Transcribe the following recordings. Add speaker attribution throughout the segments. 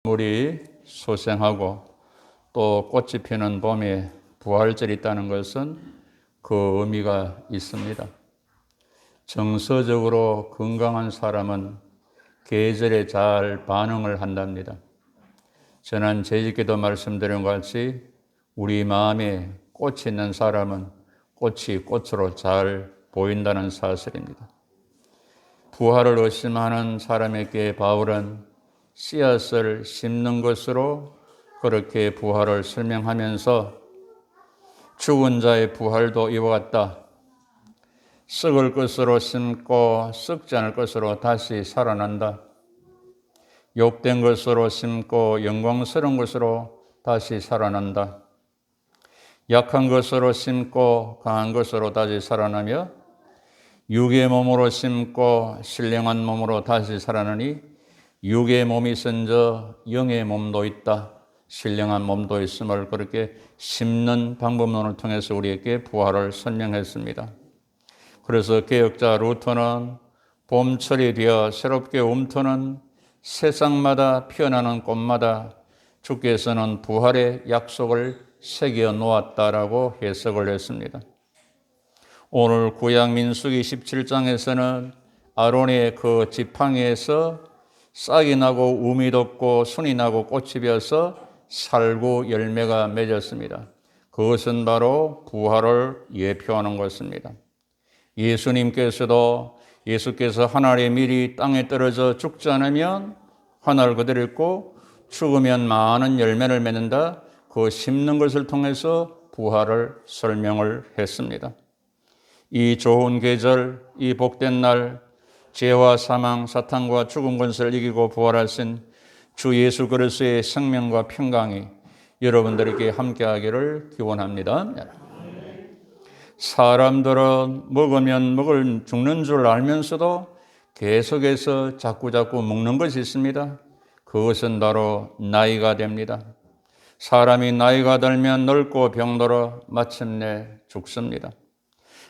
Speaker 1: 물이 소생하고 또 꽃이 피는 봄에 부활절이 있다는 것은 그 의미가 있습니다. 정서적으로 건강한 사람은 계절에 잘 반응을 한답니다. 저는 재직기도 말씀드린 것 같이 우리 마음에 꽃이 있는 사람은 꽃이 꽃으로 잘 보인다는 사실입니다. 부활을 의심하는 사람에게 바울은 씨앗을 심는 것으로 그렇게 부활을 설명하면서 죽은 자의 부활도 이와 같다. 썩을 것으로 심고 썩지 않을 것으로 다시 살아난다. 욕된 것으로 심고 영광스러운 것으로 다시 살아난다. 약한 것으로 심고 강한 것으로 다시 살아나며 육의 몸으로 심고 신령한 몸으로 다시 살아나니 육의 몸이 있은저 영의 몸도 있다. 신령한 몸도 있음을 그렇게 심는 방법론을 통해서 우리에게 부활을 설명했습니다. 그래서 개혁자 루터는 봄철이 되어 새롭게 움트는 세상마다 피어나는 꽃마다 주께서는 부활의 약속을 새겨 놓았다라고 해석을 했습니다. 오늘 구약 민수기 17장에서는 아론의 그 지팡이에서 싹이 나고 우미 돋고 순이 나고 꽃이 피어서 살구 열매가 맺었습니다. 그것은 바로 부활을 예표하는 것입니다. 예수님께서도 예수께서 한 알의 밀이 땅에 떨어져 죽지 않으면 한 알 그대로 있고 죽으면 많은 열매를 맺는다. 그 심는 것을 통해서 부활을 설명을 했습니다. 이 좋은 계절, 이 복된 날, 죄와 사망, 사탄과 죽은 권세를 이기고 부활하신 주 예수 그리스도의 생명과 평강이 여러분들에게 함께하기를 기원합니다. 사람들은 먹으면 죽는 줄 알면서도 계속해서 자꾸자꾸 먹는 것이 있습니다. 그것은 바로 나이가 됩니다. 사람이 나이가 들면 늙고 병들어 마침내 죽습니다.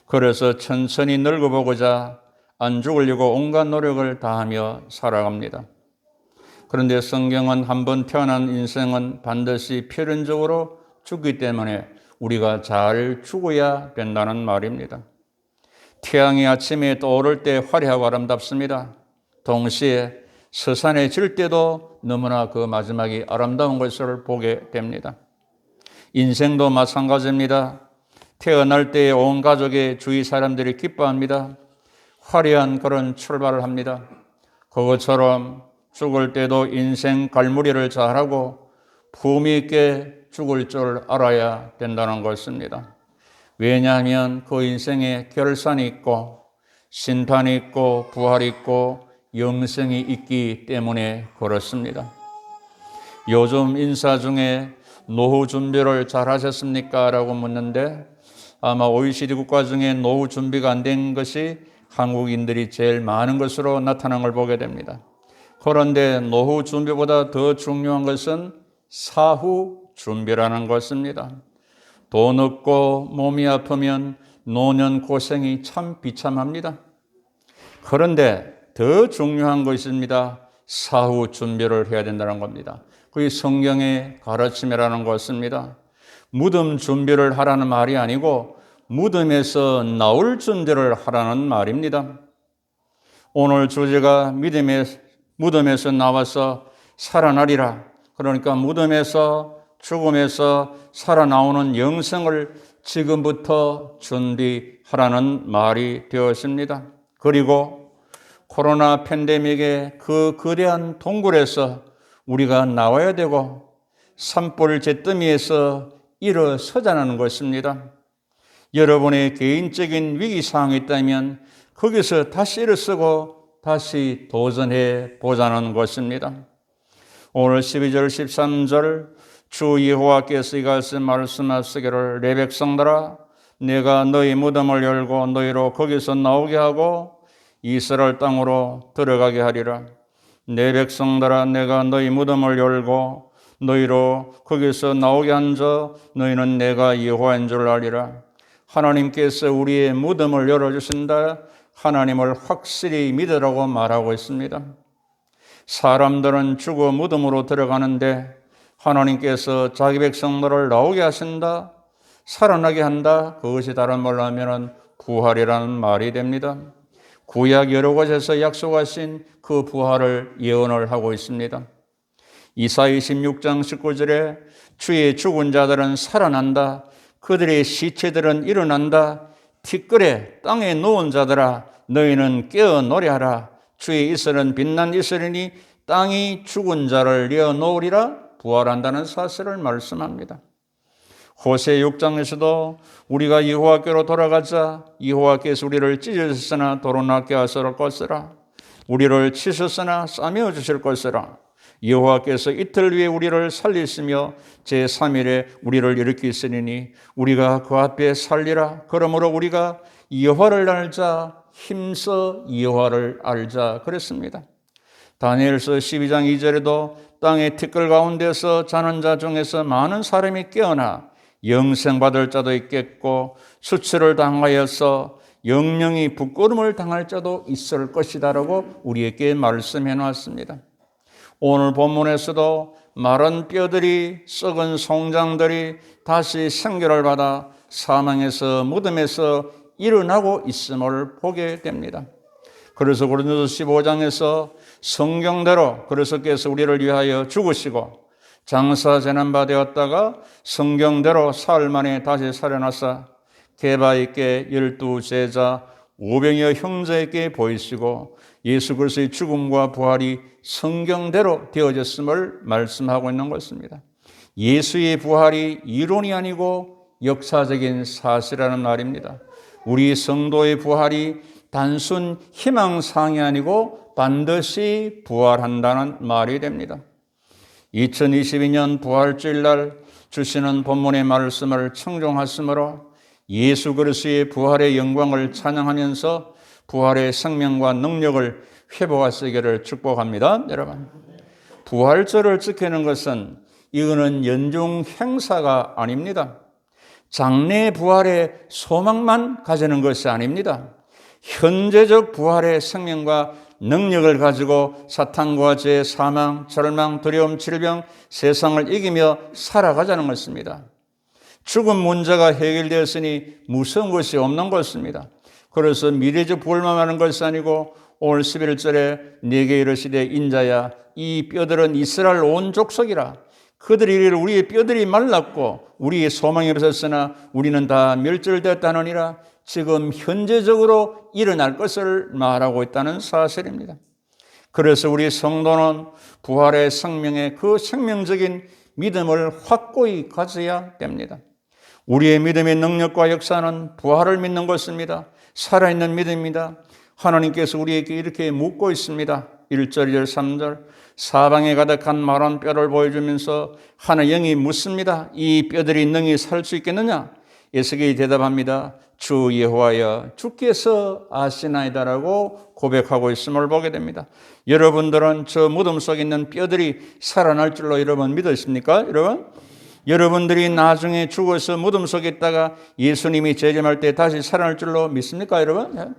Speaker 1: 그래서 천천히 늙어보고자 안 죽으려고 온갖 노력을 다하며 살아갑니다. 그런데 성경은 한번 태어난 인생은 반드시 필연적으로 죽기 때문에 우리가 잘 죽어야 된다는 말입니다. 태양이 아침에 떠오를 때 화려하고 아름답습니다. 동시에 서산에 질 때도 너무나 그 마지막이 아름다운 것을 보게 됩니다. 인생도 마찬가지입니다. 태어날 때 온 가족의 주위 사람들이 기뻐합니다. 화려한 그런 출발을 합니다. 그것처럼 죽을 때도 인생 갈무리를 잘하고 품위 있게 죽을 줄 알아야 된다는 것입니다. 왜냐하면 그 인생에 결산이 있고 심판이 있고 부활이 있고 영생이 있기 때문에 그렇습니다. 요즘 인사 중에 노후 준비를 잘 하셨습니까? 라고 묻는데 아마 OECD 국가 중에 노후 준비가 안 된 것이 한국인들이 제일 많은 것으로 나타난 걸 보게 됩니다. 그런데 노후 준비보다 더 중요한 것은 사후 준비라는 것입니다. 돈 없고 몸이 아프면 노년 고생이 참 비참합니다. 그런데 더 중요한 것입니다. 사후 준비를 해야 된다는 겁니다. 그게 성경의 가르침이라는 것입니다. 무덤 준비를 하라는 말이 아니고 무덤에서 나올 준비를 하라는 말입니다. 오늘 주제가 무덤에서 나와서 살아나리라. 그러니까 무덤에서 죽음에서 살아나오는 영생을 지금부터 준비하라는 말이 되었습니다. 그리고 코로나 팬데믹의 그 거대한 동굴에서 우리가 나와야 되고 산불 잿더미에서 일어서자는 것입니다. 여러분의 개인적인 위기상황이 있다면 거기서 다시 일어서고 다시 도전해 보자는 것입니다. 오늘 12절 13절 주 여호와께서 이같이 말씀하시기를 내 백성들아 내가 너희 무덤을 열고 너희로 거기서 나오게 하고 이스라엘 땅으로 들어가게 하리라. 내 백성들아 내가 너희 무덤을 열고 너희로 거기서 나오게 한저 너희는 내가 여호와인 줄 알리라. 하나님께서 우리의 무덤을 열어주신다. 하나님을 확실히 믿으라고 말하고 있습니다. 사람들은 죽어 무덤으로 들어가는데 하나님께서 자기 백성들을 나오게 하신다, 살아나게 한다. 그것이 다른 말로 하면 부활이라는 말이 됩니다. 구약 여러 곳에서 약속하신 그 부활을 예언을 하고 있습니다. 이사야 26장 19절에 주의 죽은 자들은 살아난다. 그들의 시체들은 일어난다. 티끌에 땅에 누운 자들아 너희는 깨어 노래하라. 주의 이슬은 빛난 이슬이니 땅이 죽은 자를 내어 놓으리라. 부활한다는 사실을 말씀합니다. 호세 6장에서도 우리가 여호와께로 돌아가자. 여호와께서 우리를 찢으셨으나 도로 낫게 하실 것이라. 우리를 치셨으나 싸매어 주실 것이라. 여호와께서 이틀 위에 우리를 살리시며 제3일에 우리를 일으키시리니 우리가 그 앞에 살리라. 그러므로 우리가 여호와를 알자. 힘써 여호와를 알자. 그랬습니다. 다니엘서 12장 2절에도 땅의 티끌 가운데서 자는 자 중에서 많은 사람이 깨어나 영생받을 자도 있겠고 수치를 당하여서 영영이 부끄러움을 당할 자도 있을 것이다 라고 우리에게 말씀해 놨습니다. 오늘 본문에서도 마른 뼈들이, 썩은 송장들이 다시 생기를 받아 사망에서 무덤에서 일어나고 있음을 보게 됩니다. 그래서 고린도서 15장에서 성경대로 그리스도께서 우리를 위하여 죽으시고 장사 재난바 되었다가 성경대로 사흘 만에 다시 살아나사 계바 있게 12제자 500여 형제에게 보이시고 예수 그리스도의 죽음과 부활이 성경대로 되어졌음을 말씀하고 있는 것입니다. 예수의 부활이 이론이 아니고 역사적인 사실이라는 말입니다. 우리 성도의 부활이 단순 희망사항이 아니고 반드시 부활한다는 말이 됩니다. 2022년 부활주일 날 주시는 본문의 말씀을 청종하심으로 예수 그리스도의 부활의 영광을 찬양하면서 부활의 생명과 능력을 회복하시기를 축복합니다. 여러분, 부활절을 지키는 것은 이거는 연중 행사가 아닙니다. 장래 부활의 소망만 가지는 것이 아닙니다. 현재적 부활의 생명과 능력을 가지고 사탄과 죄, 사망, 절망, 두려움, 질병, 세상을 이기며 살아가자는 것입니다. 죽음 문제가 해결되었으니 무서운 것이 없는 것입니다. 그래서 미래적 부활만 하는 것이 아니고 오늘 11절에 네게 이르시되 인자야 이 뼈들은 이스라엘 온 족속이라. 그들이 이르기를 우리의 뼈들이 말랐고 우리의 소망이 없었으나 우리는 다 멸절되었다느니라. 지금 현재적으로 일어날 것을 말하고 있다는 사실입니다. 그래서 우리 성도는 부활의 생명의 그 생명적인 믿음을 확고히 가져야 됩니다. 우리의 믿음의 능력과 역사는 부활을 믿는 것입니다. 살아있는 믿음입니다. 하나님께서 우리에게 이렇게 묻고 있습니다. 1절, 2절, 3절 사방에 가득한 마른 뼈를 보여주면서 하나 영이 묻습니다. 이 뼈들이 능히 살 수 있겠느냐? 에스겔이 대답합니다. 주 여호와여 주께서 아시나이다라고 고백하고 있음을 보게 됩니다. 여러분들은 저 무덤 속에 있는 뼈들이 살아날 줄로 여러분 믿으십니까? 여러분들이 나중에 죽어서 무덤 속에 있다가 예수님이 재림할 때 다시 살아날 줄로 믿습니까? 여러분?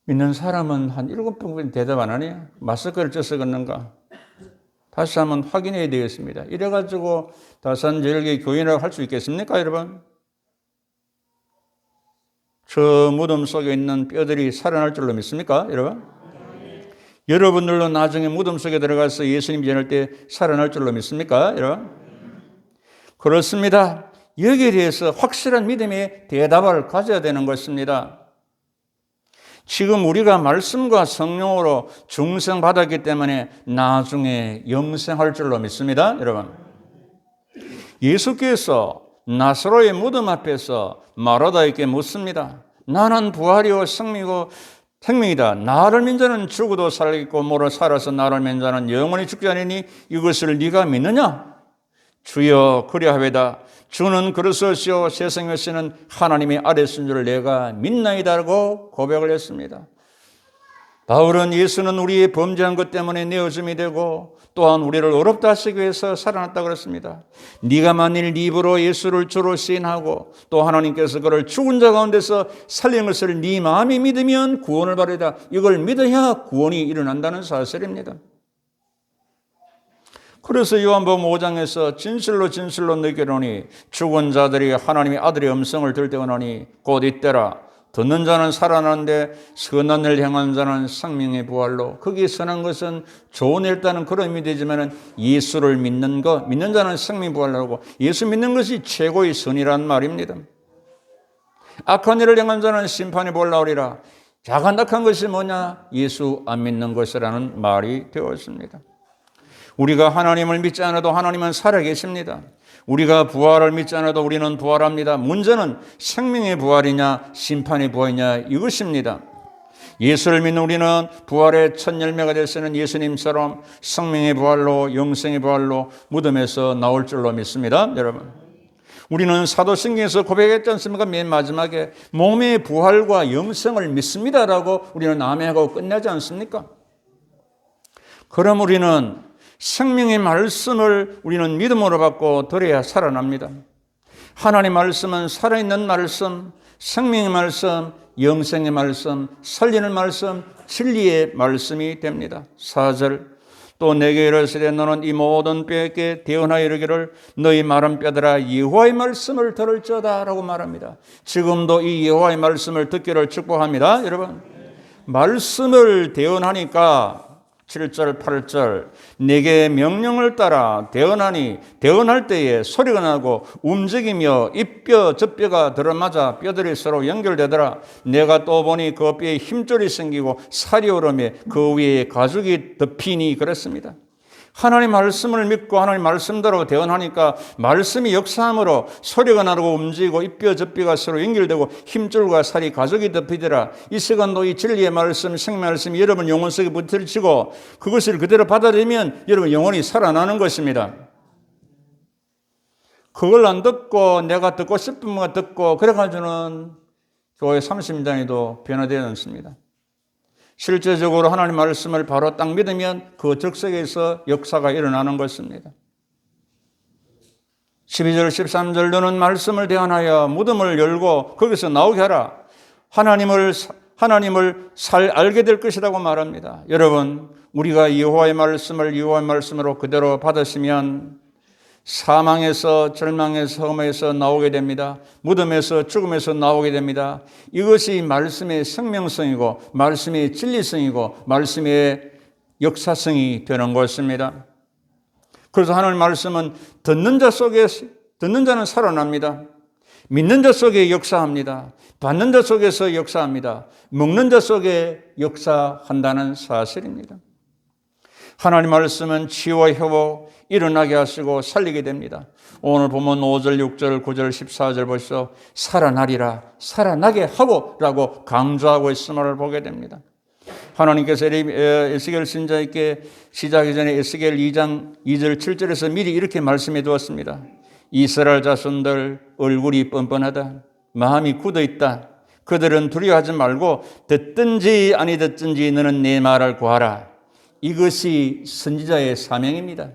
Speaker 1: 믿는 사람은 한 7번 대답 안 하네요. 마스크를 쪄서 걷는가? 다시 한번 확인해야 되겠습니다. 이래가지고 다산제일교회 교인이라고 할 수 있겠습니까, 여러분? 저 무덤 속에 있는 뼈들이 살아날 줄로 믿습니까, 여러분? 여러분들도 나중에 무덤 속에 들어가서 예수님 재림할 때 살아날 줄로 믿습니까, 여러분? 그렇습니다. 여기에 대해서 확실한 믿음의 대답을 가져야 되는 것입니다. 지금 우리가 말씀과 성령으로 중생받았기 때문에 나중에 영생할 줄로 믿습니다, 여러분. 예수께서 나사로의 무덤 앞에서 마르다에게 묻습니다. 나는 부활이요 생명이다. 나를 믿는 자는 죽어도 살겠고 모로 살아서 나를 믿는 자는 영원히 죽지 않으니 이것을 네가 믿느냐? 주여 그리하외다. 주는 그리스도시요 세상에 오시는 하나님의 아들이신 줄 내가 믿나이다라고 고백을 했습니다. 바울은 예수는 우리의 범죄한 것 때문에 내어줌이 되고 또한 우리를 어렵다 하시기 위해서 살아났다 그랬습니다. 네가 만일 네 입으로 예수를 주로 시인하고 또 하나님께서 그를 죽은 자 가운데서 살린 것을 네 마음이 믿으면 구원을 받으리라. 이걸 믿어야 구원이 일어난다는 사실입니다. 그래서 요한복음 5장에서 진실로 진실로 너희에게 이르노니 죽은 자들이 하나님의 아들의 음성을 들때오나니 곧 이때라. 듣는 자는 살아나는데 선한 일 행하는 자는 생명의 부활로. 거기에 선한 것은 좋은 일 있다는 그런 의미 되지만 예수를 믿는 것, 믿는 자는 생명의 부활로. 예수 믿는 것이 최고의 선이란 말입니다. 악한 일을 행한 자는 심판이 볼라오리라. 작은 악한 것이 뭐냐? 예수 안 믿는 것이라는 말이 되었습니다. 우리가 하나님을 믿지 않아도 하나님은 살아계십니다. 우리가 부활을 믿지 않아도 우리는 부활합니다. 문제는 생명의 부활이냐 심판의 부활이냐 이것입니다. 예수를 믿는 우리는 부활의 첫 열매가 될 수 있는 예수님처럼 생명의 부활로 영생의 부활로 무덤에서 나올 줄로 믿습니다. 여러분, 우리는 사도신경에서 고백했지 않습니까? 맨 마지막에 몸의 부활과 영생을 믿습니다라고 우리는 아멘하고 끝내지 않습니까? 그럼 우리는 생명의 말씀을 우리는 믿음으로 받고 들어야 살아납니다. 하나님의 말씀은 살아있는 말씀, 생명의 말씀, 영생의 말씀, 살리는 말씀, 진리의 말씀이 됩니다. 4절 또 내게 이르시되 너는 이 모든 뼈에게 대언하여 이르기를 너희 마른 뼈들아 여호와의 말씀을 들을지어다 라고 말합니다. 지금도 이 여호와의 말씀을 듣기를 축복합니다. 여러분, 말씀을 대언하니까 7절 8절 내게 명령을 따라 대언하니 대언할 때에 소리가 나고 움직이며 이뼈 저뼈가 들어맞아 뼈들이 서로 연결되더라. 내가 또 보니 그 뼈에 힘줄이 생기고 살이 오르며 그 위에 가죽이 덮이니 그랬습니다. 하나님 말씀을 믿고 하나님 말씀대로 대언하니까 말씀이 역사함으로 소리가 나고 움직이고 이뼈 저뼈가 서로 연결되고 힘줄과 살이 가죽이 덮이더라. 이 시간도 이 진리의 말씀, 생명의 말씀이 여러분 영혼 속에 붙들치고 그것을 그대로 받아들이면 여러분 영혼이 살아나는 것입니다. 그걸 안 듣고 내가 듣고 싶은 거 듣고 그래가지고는 교회 30년에도 변화되지 않습니다. 실제적으로 하나님 말씀을 바로 딱 믿으면 그 즉석에서 역사가 일어나는 것입니다. 12절 13절 너는 말씀을 대언하여 무덤을 열고 거기서 나오게 하라. 하나님을 잘 알게 될 것이라고 말합니다. 여러분, 우리가 여호와의 말씀을 여호와의 말씀으로 그대로 받으시면 사망에서 절망에서 험에서 나오게 됩니다. 무덤에서 죽음에서 나오게 됩니다. 이것이 말씀의 생명성이고 말씀의 진리성이고 말씀의 역사성이 되는 것입니다. 그래서 하나님의 말씀은 듣는 자는 살아납니다. 믿는 자 속에 역사합니다. 받는 자 속에서 역사합니다. 먹는 자 속에 역사한다는 사실입니다. 하나님 말씀은 치유와 회복, 일어나게 하시고 살리게 됩니다. 오늘 보면 5절, 6절, 9절, 14절 보시오. 살아나리라, 살아나게 하고 라고 강조하고 있음을 보게 됩니다. 하나님께서 에스겔 신자에게 시작하기 전에 에스겔 2장 2절 7절에서 미리 이렇게 말씀해 두었습니다. 이스라엘 자손들 얼굴이 뻔뻔하다. 마음이 굳어있다. 그들은 두려워하지 말고 듣든지 아니 듣든지 너는 내 말을 구하라. 이것이 선지자의 사명입니다.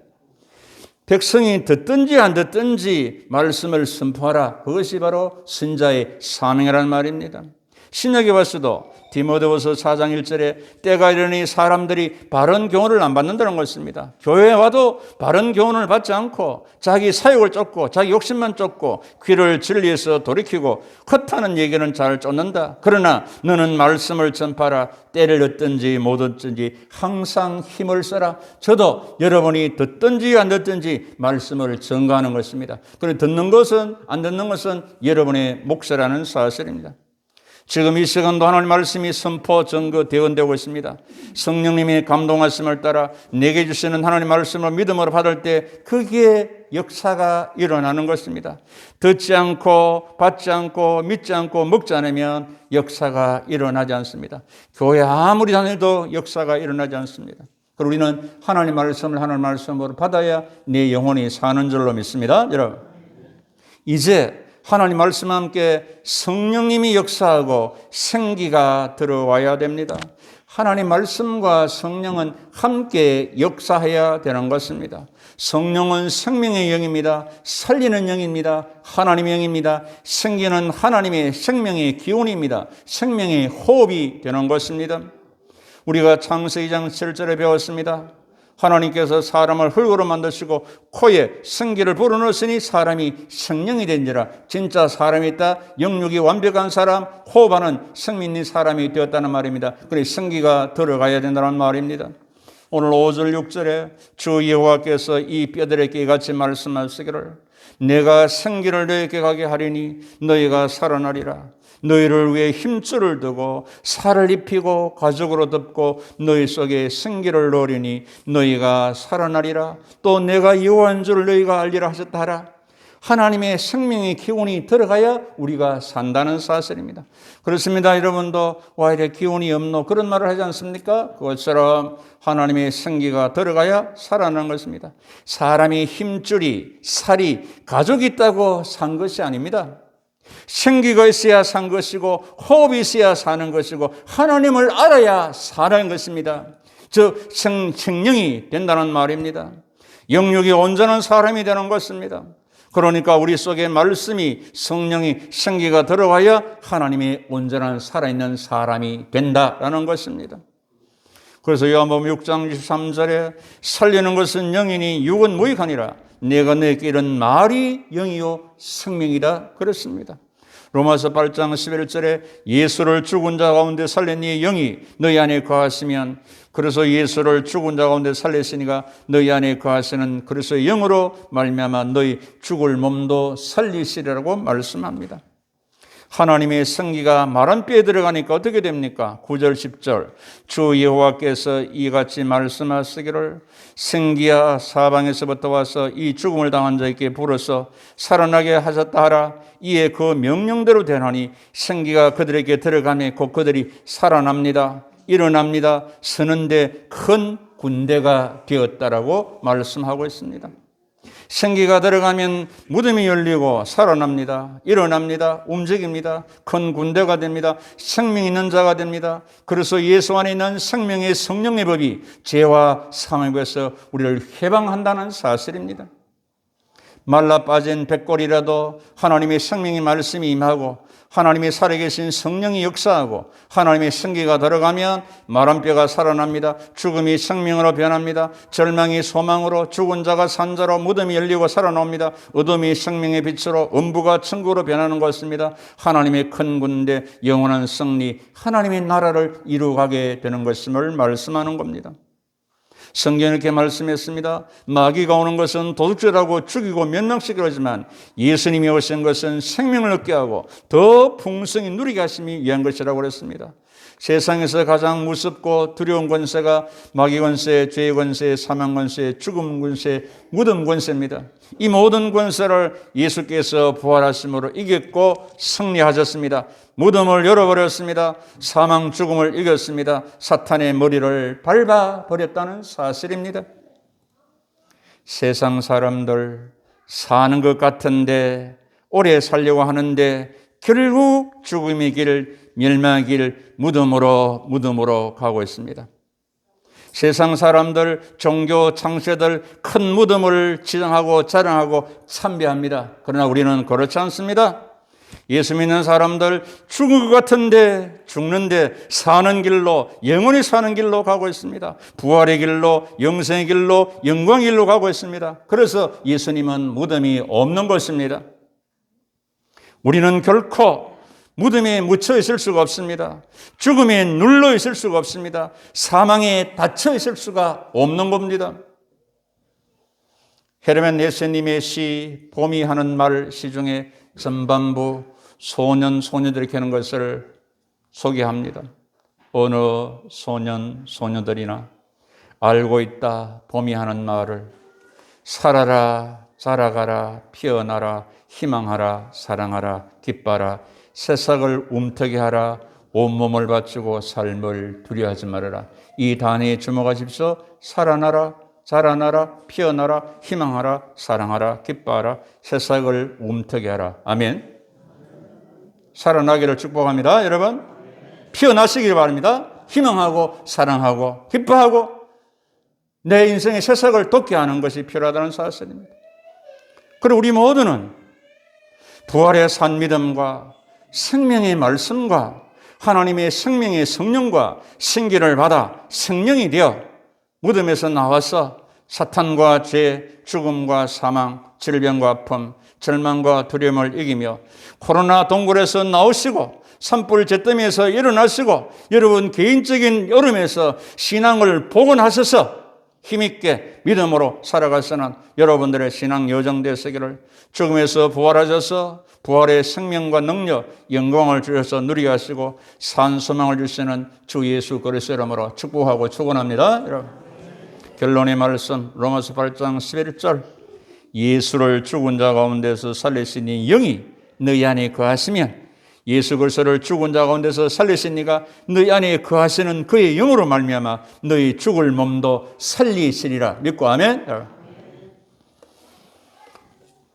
Speaker 1: 백성이 듣든지 안 듣든지 말씀을 선포하라. 그것이 바로 선지자의 사명이라는 말입니다. 신약에 봤어도 디모데후서 4장 1절에 때가 이르니 사람들이 바른 교훈을 안 받는다는 것입니다. 교회에 와도 바른 교훈을 받지 않고 자기 사욕을 쫓고 자기 욕심만 쫓고 귀를 진리에서 돌이키고 헛하는 얘기는 잘 쫓는다. 그러나 너는 말씀을 전파하라. 때를 얻든지 못 얻든지 항상 힘을 써라. 저도 여러분이 듣든지 안 듣든지 말씀을 전가하는 것입니다. 그런데 듣는 것은 안 듣는 것은 여러분의 몫이라는 사실입니다. 지금 이 시간도 하나님 말씀이 선포, 증거, 대언되고 있습니다. 성령님이 감동하심을 따라 내게 주시는 하나님 말씀을 믿음으로 받을 때 거기에 역사가 일어나는 것입니다. 듣지 않고 받지 않고 믿지 않고 먹지 않으면 역사가 일어나지 않습니다. 교회 아무리 다녀도 역사가 일어나지 않습니다. 그리고 우리는 하나님 말씀을 하나님 말씀으로 받아야 내 영혼이 사는 줄로 믿습니다. 여러분, 이제 하나님 말씀과 함께 성령님이 역사하고 생기가 들어와야 됩니다. 하나님 말씀과 성령은 함께 역사해야 되는 것입니다. 성령은 생명의 영입니다. 살리는 영입니다. 하나님의 영입니다. 생기는 하나님의 생명의 기운입니다. 생명의 호흡이 되는 것입니다. 우리가 창세기 2장 7절에 배웠습니다. 하나님께서 사람을 흙으로 만드시고 코에 생기를 불어넣으시니 사람이 생명이 된지라. 진짜 사람이 있다. 영육이 완벽한 사람, 호흡하는 생명 있는 사람이 되었다는 말입니다. 그래 생기가 들어가야 된다는 말입니다. 오늘 5절 6절에 주 여호와께서 이 뼈들에게 이같이 말씀하시기를 내가 생기를 너에게 가게 하리니 너희가 살아나리라. 너희를 위해 힘줄을 두고 살을 입히고 가죽으로 덮고 너희 속에 생기를 넣으리니 너희가 살아나리라. 또 내가 여호와인 줄 너희가 알리라 하셨다 하라. 하나님의 생명의 기운이 들어가야 우리가 산다는 사실입니다. 그렇습니다. 여러분도 와 이래 기운이 없노 그런 말을 하지 않습니까? 그것처럼 하나님의 생기가 들어가야 살아나는 것입니다. 사람이 힘줄이 살이 가죽이 있다고 산 것이 아닙니다. 생기가 있어야 산 것이고 호흡이 있어야 사는 것이고 하나님을 알아야 사는 것입니다. 즉 생명이 된다는 말입니다. 영육이 온전한 사람이 되는 것입니다. 그러니까 우리 속에 말씀이 성령이 생기가 들어와야 하나님의 온전한 살아있는 사람이 된다라는 것입니다. 그래서 요한복음 6장 23절에 살리는 것은 영이니 육은 무익하니라. 내가 너에게 이런 말이 영이요 생명이다 그랬습니다. 로마서 8장 11절에 예수를 죽은 자 가운데 살린 이 영이 너희 안에 거하시면 그래서 예수를 죽은 자 가운데 살렸으니까 너희 안에 거하시는 그래서 영으로 말미암아 너희 죽을 몸도 살리시리라고 말씀합니다. 하나님의 생기가 마른 뼈에 들어가니까 어떻게 됩니까? 9절 10절 주 여호와께서 이같이 말씀하시기를 생기야 사방에서부터 와서 이 죽음을 당한 자에게 불어서 살아나게 하셨다 하라. 이에 그 명령대로 되나니 생기가 그들에게 들어가며 곧 그들이 살아납니다. 일어납니다. 서는데 큰 군대가 되었다라고 말씀하고 있습니다. 생기가 들어가면 무덤이 열리고 살아납니다. 일어납니다. 움직입니다. 큰 군대가 됩니다. 생명 있는 자가 됩니다. 그래서 예수 안에 있는 생명의 성령의 법이 죄와 사망에서 우리를 해방한다는 사실입니다. 말라 빠진 백골이라도 하나님의 생명의 말씀이 임하고 하나님의 살아계신 성령이 역사하고 하나님의 생기가 들어가면 마른 뼈가 살아납니다. 죽음이 생명으로 변합니다. 절망이 소망으로 죽은 자가 산 자로 무덤이 열리고 살아납니다. 어둠이 생명의 빛으로 음부가 천국으로 변하는 것입니다. 하나님의 큰 군대 영원한 승리 하나님의 나라를 이루어가게 되는 것임을 말씀하는 겁니다. 성경은 이렇게 말씀했습니다. 마귀가 오는 것은 도둑질하고 죽이고 멸망시키려 하지만 예수님이 오신 것은 생명을 얻게 하고 더 풍성히 누리게 하심이 위한 것이라고 그랬습니다. 세상에서 가장 무섭고 두려운 권세가 마귀 권세, 죄의 권세, 사망 권세, 죽음 권세, 무덤 권세입니다. 이 모든 권세를 예수께서 부활하심으로 이겼고 승리하셨습니다. 무덤을 열어버렸습니다. 사망 죽음을 이겼습니다. 사탄의 머리를 밟아버렸다는 사실입니다. 세상 사람들 사는 것 같은데 오래 살려고 하는데 결국 죽음의 길, 멸망의 길, 무덤으로 가고 있습니다. 세상 사람들, 종교 창세들 큰 무덤을 지정하고 자랑하고 참배합니다. 그러나 우리는 그렇지 않습니다. 예수 믿는 사람들 죽을 것 같은데 죽는데 사는 길로 영원히 사는 길로 가고 있습니다. 부활의 길로 영생의 길로 영광의 길로 가고 있습니다. 그래서 예수님은 무덤이 없는 것입니다. 우리는 결코 무덤에 묻혀 있을 수가 없습니다. 죽음에 눌러 있을 수가 없습니다. 사망에 닫혀 있을 수가 없는 겁니다. 헤르멘 예세님의 시 봄이 하는 말 시 중에 전반부 소년 소녀들이 하는 것을 소개합니다. 어느 소년 소녀들이나 알고 있다 봄이 하는 말을 살아라 자라가라 피어나라 희망하라 사랑하라 기뻐라 새싹을 움트게 하라 온몸을 바치고 삶을 두려워하지 말아라. 이 단어에 주목하십시오. 살아나라 자라나라 피어나라 희망하라 사랑하라 기뻐하라 새싹을 움트게 하라. 아멘. 살아나기를 축복합니다. 여러분 피어나시길 바랍니다. 희망하고 사랑하고 기뻐하고 내 인생의 새싹을 돋게 하는 것이 필요하다는 사실입니다. 그리고 우리 모두는 부활의 산 믿음과 생명의 말씀과 하나님의 생명의 성령과 생기를 받아 생명이 되어 무덤에서 나와서 사탄과 죄, 죽음과 사망, 질병과 아픔, 절망과 두려움을 이기며 코로나 동굴에서 나오시고 산불 잿더미에서 일어나시고 여러분 개인적인 여름에서 신앙을 복원하셔서 힘있게 믿음으로 살아가서는 여러분들의 신앙 여정 되시기를 죽음에서 부활하셔서 부활의 생명과 능력, 영광을 주셔서 누리게 하시고 산 소망을 주시는 주 예수 그리스도 이름으로 축복하고 축원합니다. 여러분. 결론의 말씀 로마서 8장 11절 예수를 죽은 자 가운데서 살리시니 영이 너희 안에 거하시면 예수 그리스도를 죽은 자 가운데서 살리시니가 너희 안에 거하시는 그의 영으로 말미암아 너희 죽을 몸도 살리시리라 믿고 아멘.